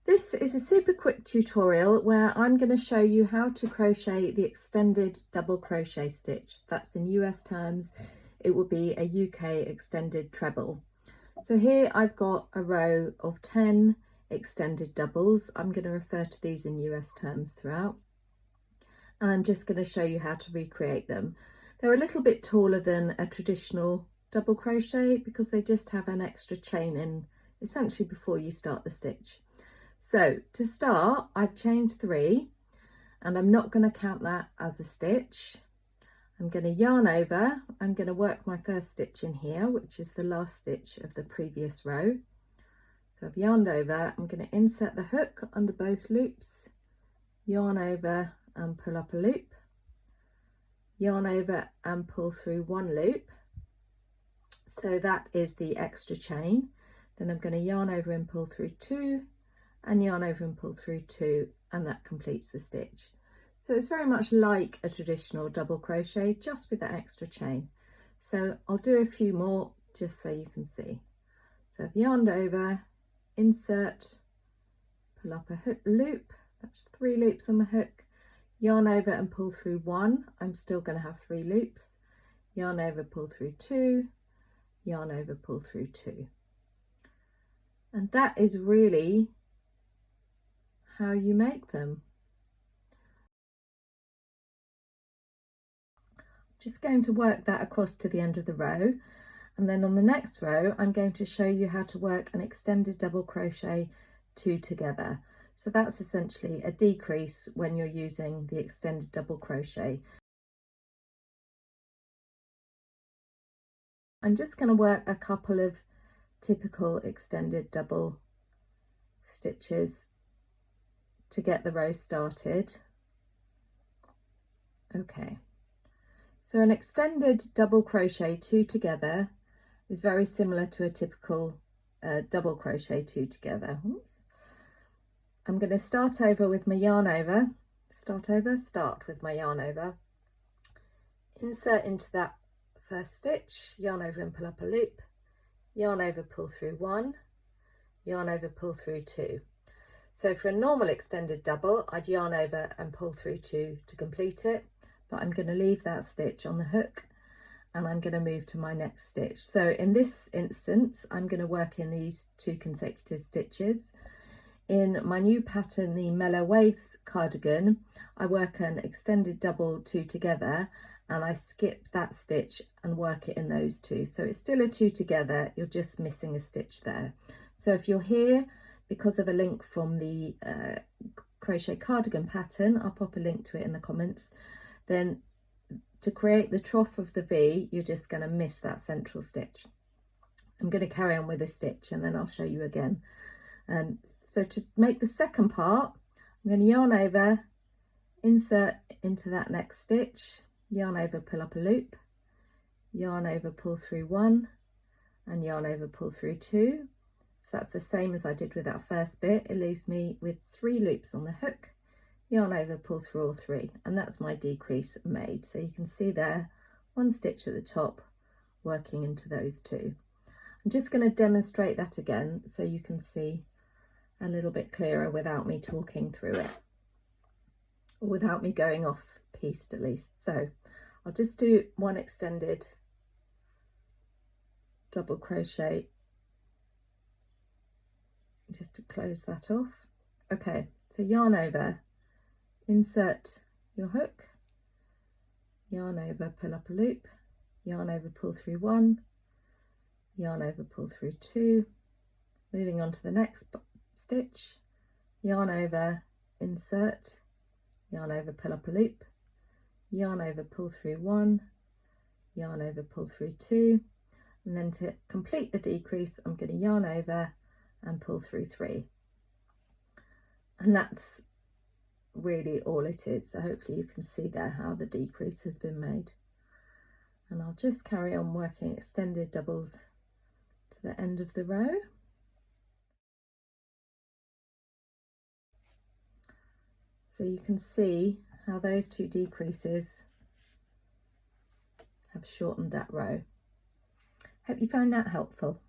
This is a super quick tutorial where I'm going to show you how to crochet the extended double crochet stitch. That's in US terms, it would be a UK extended treble. So here I've got a row of 10 extended doubles. I'm going to refer to these in US terms throughout. And I'm just going to show you how to recreate them. They're a little bit taller than a traditional double crochet because they just have an extra chain in essentially before you start the stitch. So to start, I've chained 3 and I'm not going to count that as a stitch. I'm going to yarn over, I'm going to work my first stitch in here, which is the last stitch of the previous row. So I've yarned over, I'm going to insert the hook under both loops, yarn over and pull up a loop, yarn over and pull through one loop. So that is the extra chain. Then I'm going to yarn over and pull through 2, and yarn over and pull through 2, and that completes the stitch. So it's very much like a traditional double crochet, just with that extra chain. So I'll do a few more just so you can see. So I've yarned over, insert, pull up a hook loop, that's 3 loops on my hook, yarn over and pull through 1, I'm still going to have 3 loops, yarn over, pull through 2, yarn over, pull through 2. And that is really how you make them. Just going to work that across to the end of the row, and then on the next row I'm going to show you how to work an extended double crochet 2 together. So that's essentially a decrease when you're using the extended double crochet. I'm just going to work a couple of typical extended double stitches to get the row started. Okay, so an extended double crochet 2 together is very similar to a typical double crochet 2 together. Oops. I'm going to start over with my yarn over, start with my yarn over, insert into that first stitch, yarn over and pull up a loop, yarn over, pull through 1, yarn over, pull through 2. So for a normal extended double, I'd yarn over and pull through 2 to complete it, but I'm going to leave that stitch on the hook and I'm going to move to my next stitch. So in this instance, I'm going to work in these 2 consecutive stitches. In my new pattern, the Mellow Waves cardigan, I work an extended double 2 together and I skip that stitch and work it in those 2. So it's still a 2 together, you're just missing a stitch there. So if you're here because of a link from the crochet cardigan pattern, I'll pop a link to it in the comments, then to create the trough of the V, you're just going to miss that central stitch. I'm going to carry on with a stitch and then I'll show you again. So to make the second part, I'm going to yarn over, insert into that next stitch, yarn over, pull up a loop, yarn over, pull through 1, and yarn over, pull through 2. So that's the same as I did with that first bit. It leaves me with 3 loops on the hook, yarn over, pull through all 3, and that's my decrease made. So you can see there, 1 stitch at the top, working into those 2. I'm just going to demonstrate that again so you can see a little bit clearer without me talking through it, or without me going off piste at least. So I'll just do 1 extended double crochet just to close that off. Okay, so yarn over, insert your hook, yarn over, pull up a loop, yarn over, pull through 1, yarn over, pull through 2, moving on to the next stitch, yarn over, insert, yarn over, pull up a loop, yarn over, pull through 1, yarn over, pull through 2, and then to complete the decrease I'm going to yarn over and pull through 3, and that's really all it is. So hopefully you can see there how the decrease has been made, and I'll just carry on working extended doubles to the end of the row. So you can see how those 2 decreases have shortened that row. Hope you found that helpful.